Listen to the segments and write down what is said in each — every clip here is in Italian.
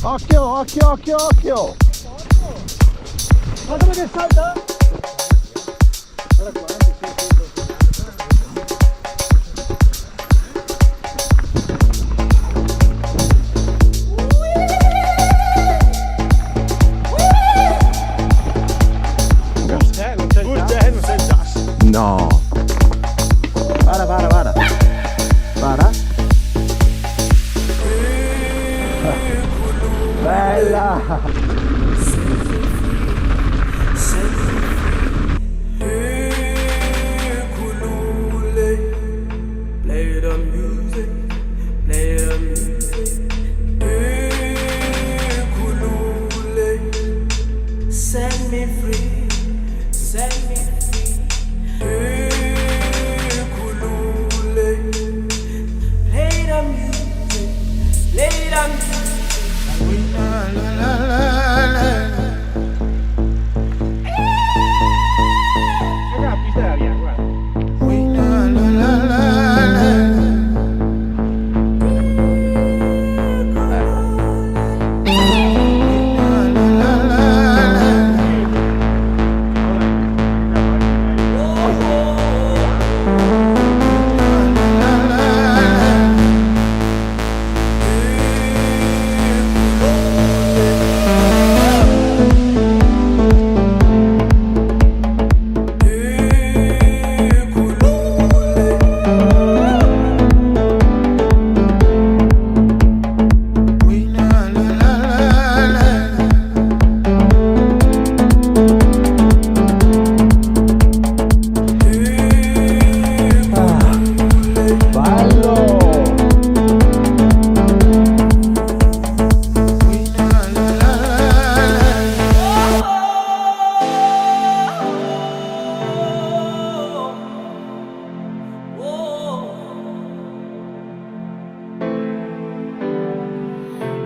Occhio, occhio, occhio, occhio! Guarda che salta! Non c'è il gas. No. Para, para, para. Para. Bella. Set me free, set me free. Kulule, play the music, play the music. La la la la la. La pista della via, guarda. La la la la la.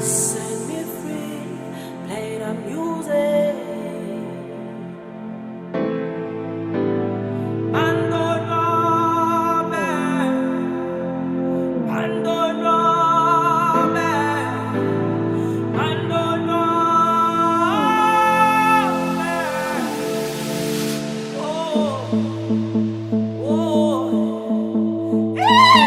Set me free, play the music. Bando robe, bando robe, bando robe. Oh, oh, yeah.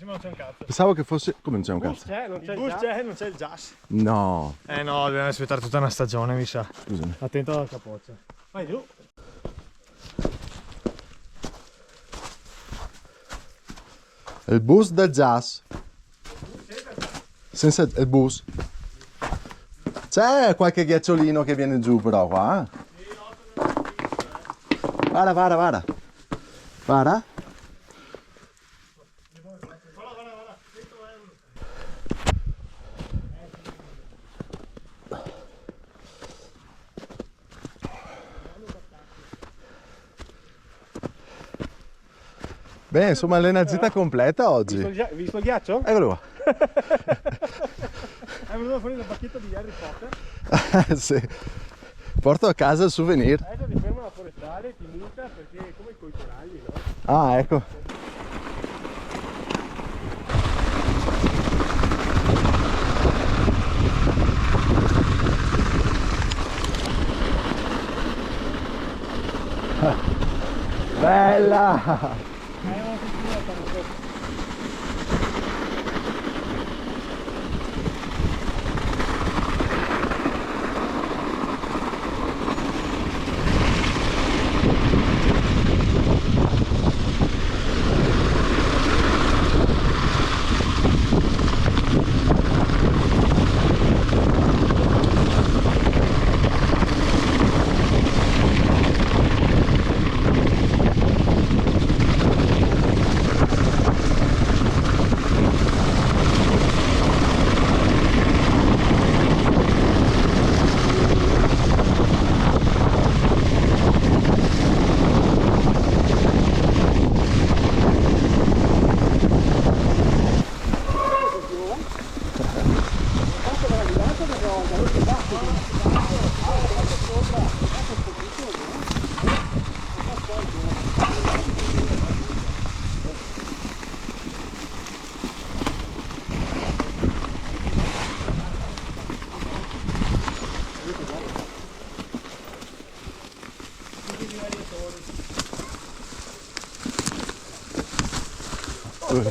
Ma non c'è un cazzo. Pensavo che fosse... Come non c'è un cazzo? Non c'è il bus, c'è, non c'è il gas. No. No, dobbiamo aspettare tutta una stagione, mi sa. Scusami. Attento alla capoccia. Vai giù. Il bus del jazz. Senza il bus. C'è qualche ghiacciolino che viene giù però qua. Guarda, guarda, guarda. Guarda. Beh, insomma, l'energia completa oggi. Visto il ghiaccio? Eccolo qua. È venuto fuori la bacchetta di Harry Potter. Sì. Porto a casa il souvenir. Adesso ti ferma la forestale, ti muta perché è come coi coralli, no? Ah, ecco. Bella!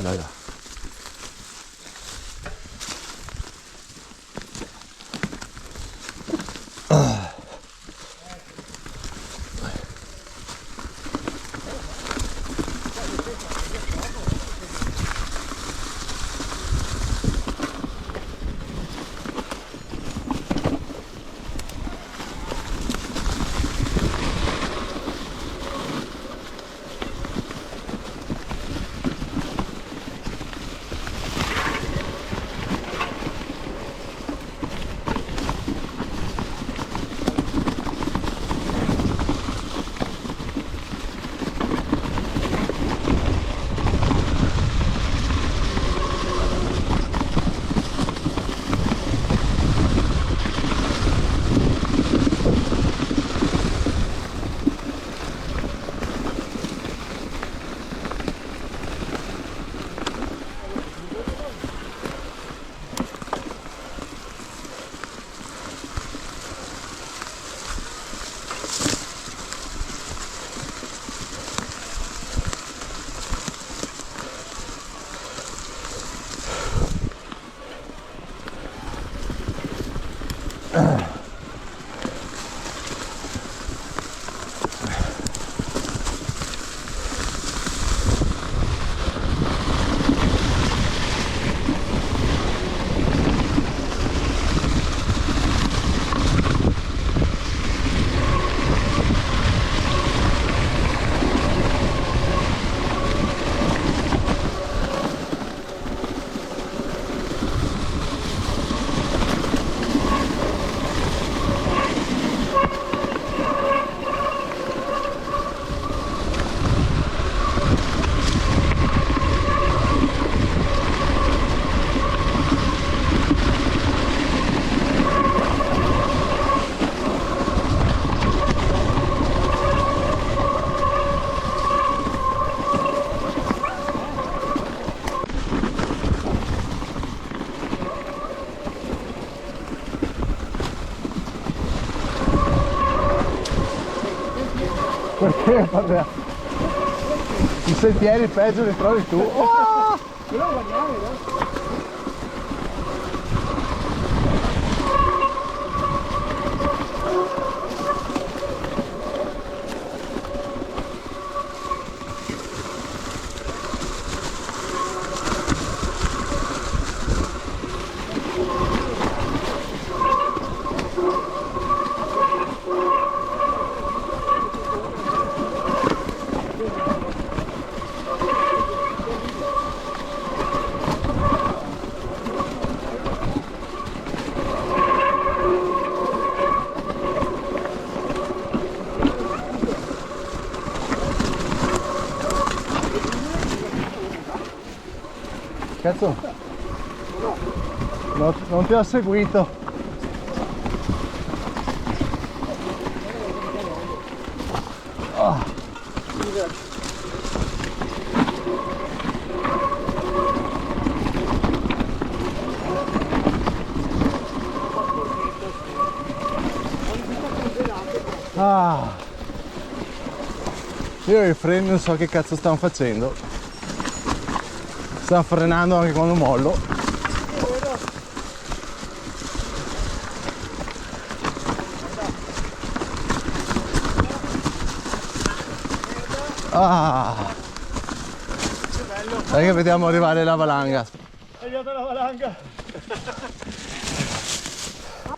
Là, là. Perché? Vabbè. I sentieri peggio li trovi tu. Oh! Cazzo, non ti ho seguito. Ah. Ah. Io i freni non so che cazzo stanno facendo. Stanno frenando anche quando mollo. Ah. Dai che vediamo arrivare la valanga. È arrivata la valanga.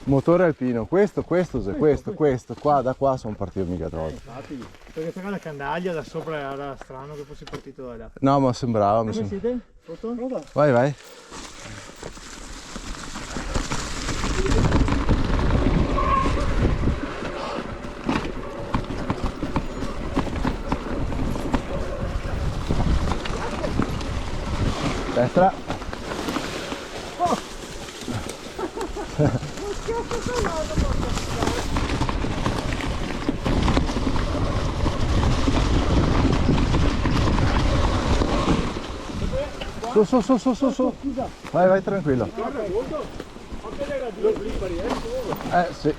Motore alpino, questo, qua, da qua sono partito mica troppo. Infatti, perché c'era la candaglia da sopra, era strano che fosse partito da là. No, ma sembrava, Come siete? Pronto? Prova. Vai, vai. Destra. Su. Vai, tranquillo. Sì.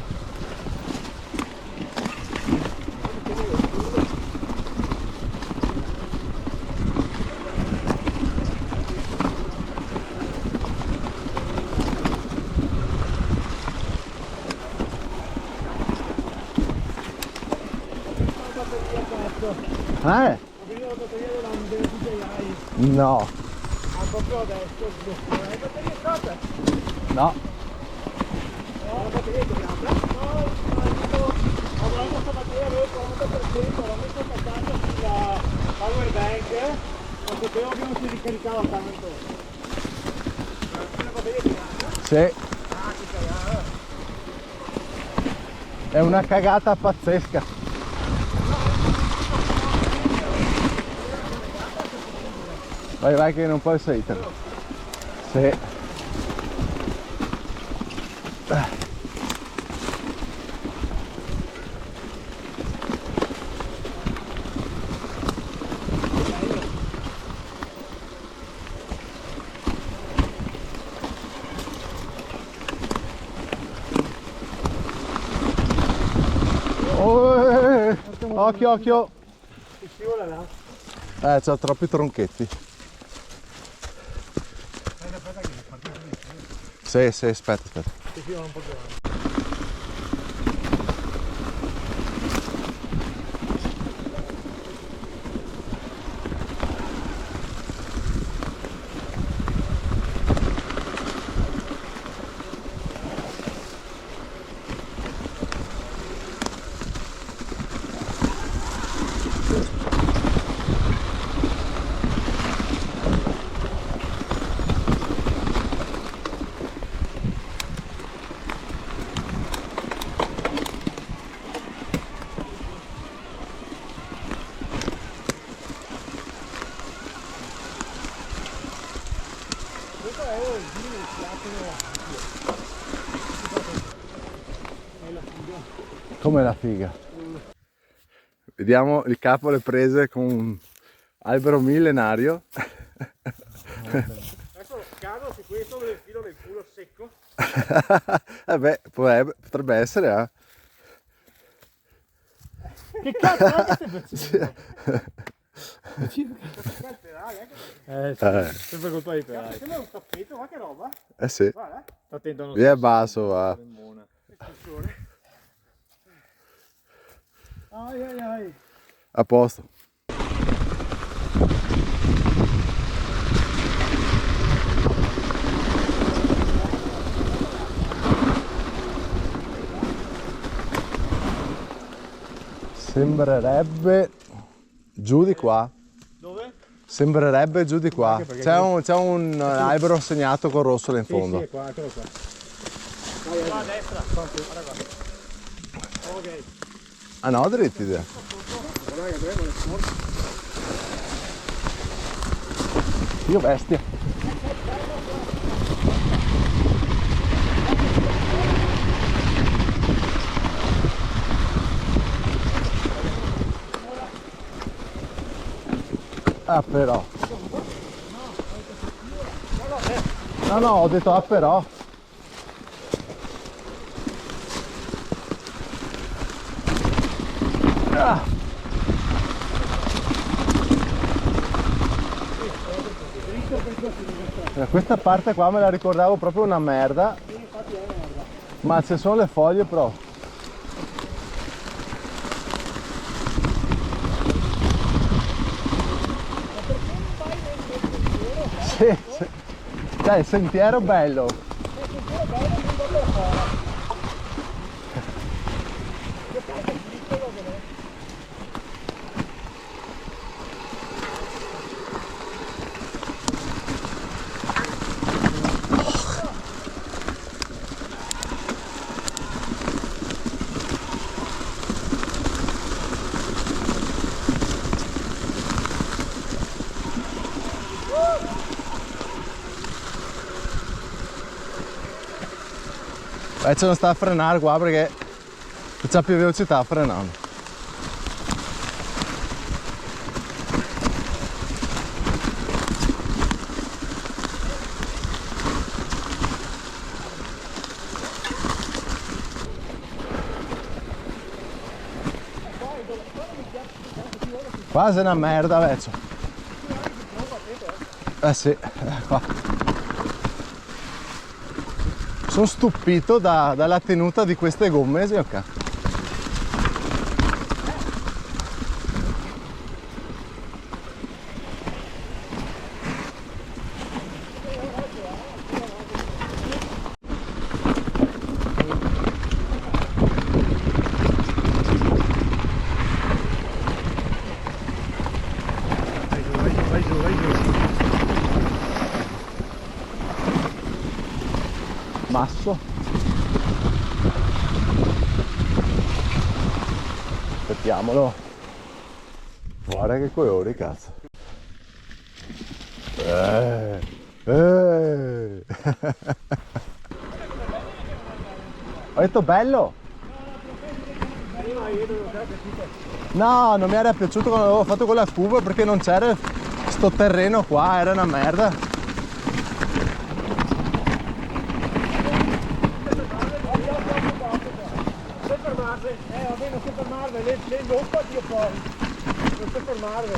No. Proprio adesso, le batterie state? No. La batteria è tirata? No, avevo stamattina, avevo il 40%, l'ho messo attaccato sulla power bank, non sapevo che non si ricaricava tanto. La batteria è tirata? Sì. Ah, che cagata. È una cagata pazzesca. Vai che non puoi salire. Sì. Oh, occhio. Si scivola là. C'ho troppi tronchetti. Sì, aspetta. Si scivola un po' più avanti. Come la figa. Vediamo il capo alle prese con un albero millenario. Adesso cado su questo con il filo del culo secco. Beh, potrebbe essere, Che cazzo è che stai facendo? Sempre colpa di pedali. Sembra un tappeto, ma che roba? Sì. Guarda. Attento a non Via basso, va. Ai. A posto. Sembrerebbe giù di qua. Dove? Sembrerebbe giù di qua. C'è un albero segnato con rosso là in fondo. Sì, è qua, eccolo qua. Vai, a destra. Guarda qua. Ok. Ah no, dritti. Io bestia. Ah però. No, ho detto ah però. Ah. Questa parte qua me la ricordavo proprio una merda. Ma se sono le foglie però. Sì, sì. Dai, il sentiero bello. Invece non sta a frenare qua perché c'ha più velocità frenando. Quasi una merda vecchio. Eh sì, qua. Sono stupito dalla tenuta di queste gomme, sì, ok. Vai giù, vai giù. Masso. Aspettiamolo. Guarda che colori, cazzo. Ho detto bello? No, non mi era piaciuto quando avevo fatto quella cuba perché non c'era sto terreno qua, era una merda. Vabbè, non si fermarvi, le loppa io poi. Non si fermarvi.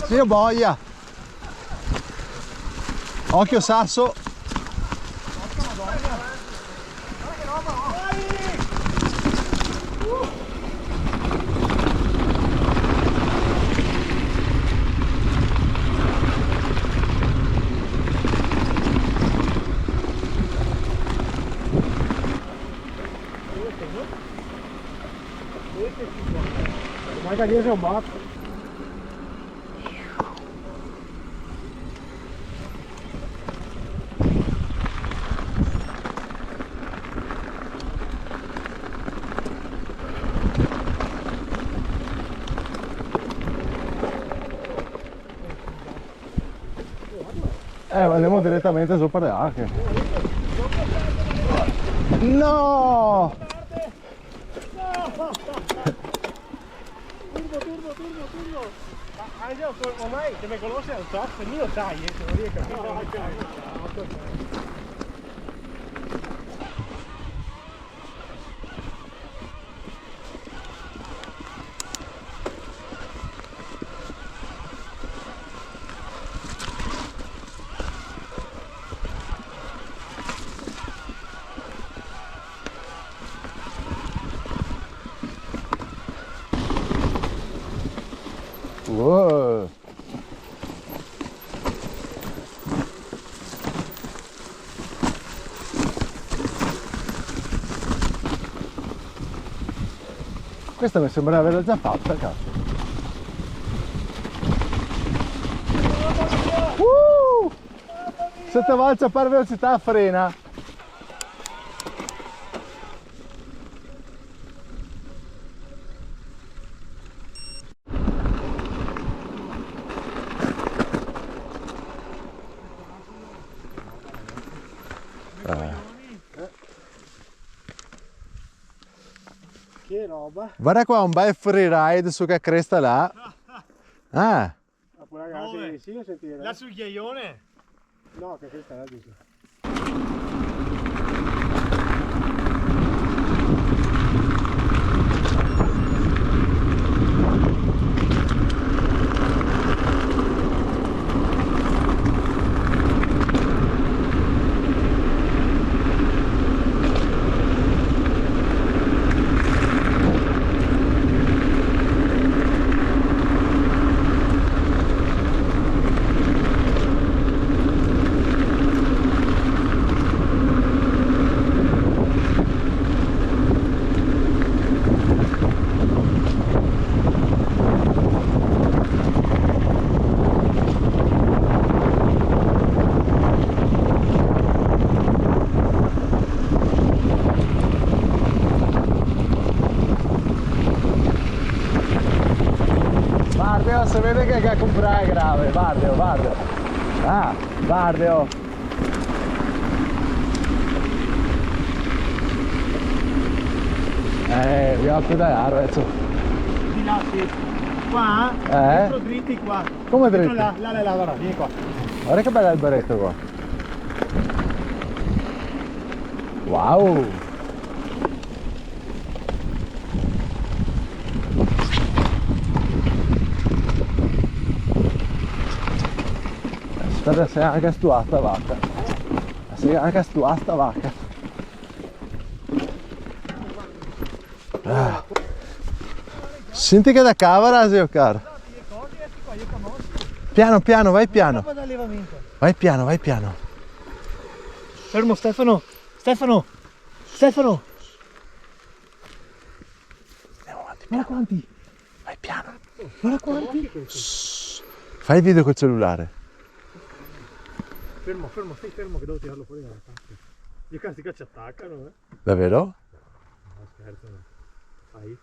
Sì, ho boia. Occhio sasso. Manca dietro un botto. Andiamo direttamente sopra le acque. No! Turbo. Angelo, ormai che mi conosce al top, il mio sai, se non riesco a capire. Wow. Questa mi sembra averla già fatta, cazzo. Se te valcia per velocità frena. Che roba. Guarda qua un bel freeride su che cresta là. Ah, dopo, ragazzi. Dove? Sì, io sentire. Là sul ghiaione? No, che questa è la dice. Bardeo, si vede che a comprare è grave, Bardeo, Bardeo. Ah, Bardeo. Vi ho accudato, adesso. Di là, sì. Qua? Dentro dritti qua. Come Dentro dritti? là, guarda, vieni qua. Guarda che bello alberetto qua. Wow. Aspetta, sei anche stuata vacca. Sei anche stuata vacca. Ah. Senti che da cavara, zio caro. Piano piano, vai piano. Vai piano, vai piano. Fermo Stefano! Stefano! Stefano! Andiamo avanti. Guarda quanti! Vai piano. Guarda quanti! Fai il video col cellulare. Fermo, fermo, stai fermo che devo tirarlo fuori dalla parte. Gli cazzi che ci attaccano, eh? Davvero? No, scherzo, no. Fai?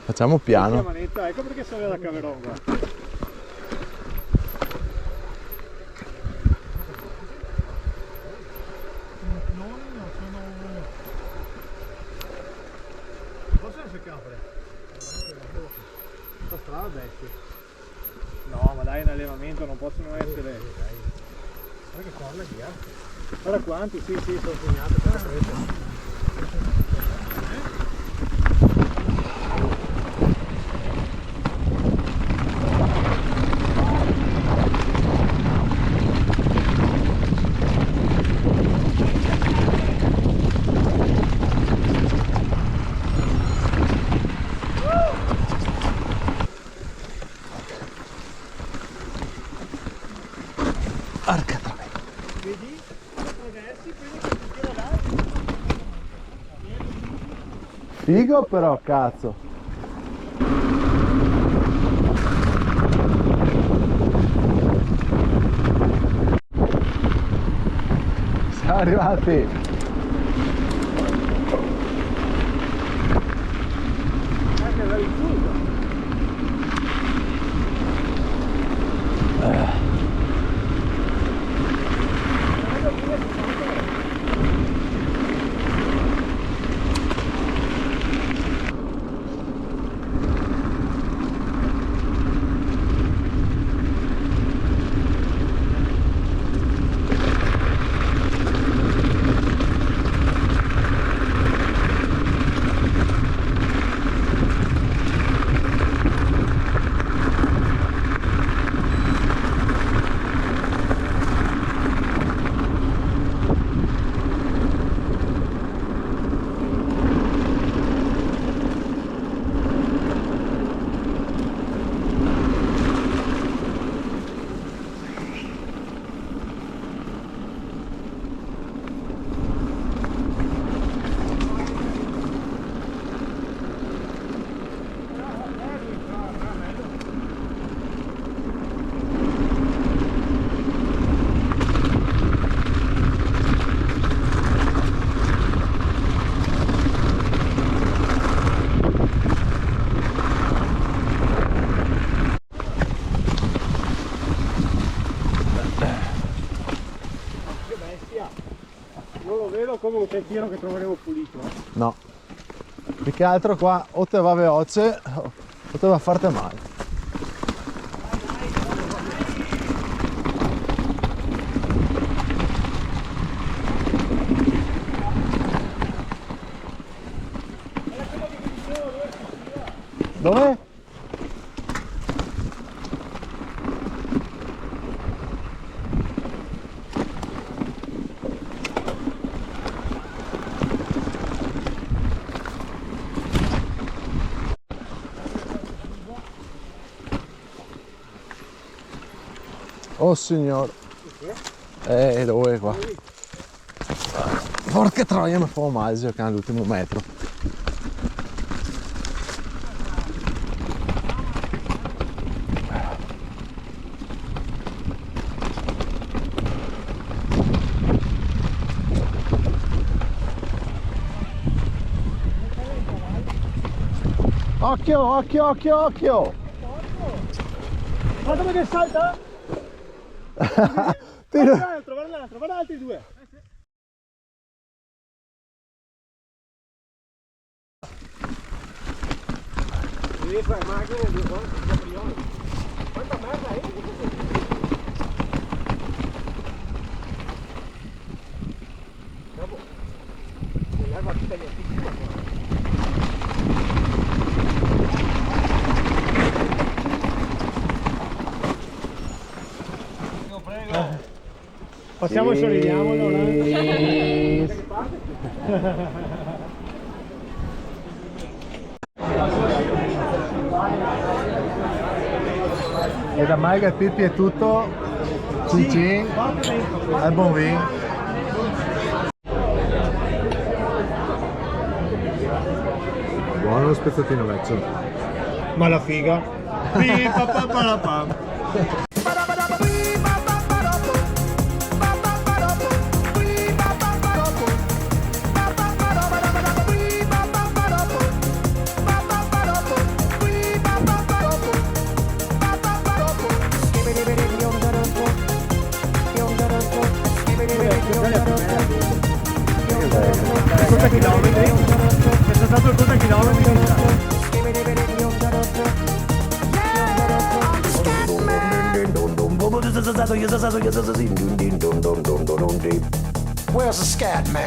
Facciamo piano. La manetta, ecco perché sono da Cameron qua. Possono essere capre? Sta strada bestia. No, ma dai, in allevamento non possono essere. Guarda che corna via. Guarda quanti, sì, sono segnate per la presa. Arca troia. Vedi? Attraversi, quello che ti tira là. Figo però, cazzo. Siamo arrivati. Anche la rifuga. Non lo vedo come un sentiero che troveremo pulito. No. Più che altro qua o te va veloce Poteva farti male. Dove? Oh signore. Dove è qua? Porca troia, mi fa male se all'ultimo metro. Occhio, occhio, occhio, occhio! Guarda che salta! Tira. Guarda l'altro, guarda altri due! Devi fare macchine di caprioli. Quanta merda è? Dopo, l'erba tutta gli passiamo e sorridiamo allora. E da Maiga e Pippi è tutto. Cin cin. Al buon vino. Buono lo spezzatino vecchio. Ma la figa. Conta chilometri? È stato il conta chilometri? Where's the scat man?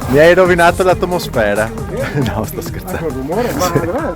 Mi hai rovinato l'atmosfera. No, sto scherzando. Rumore, ma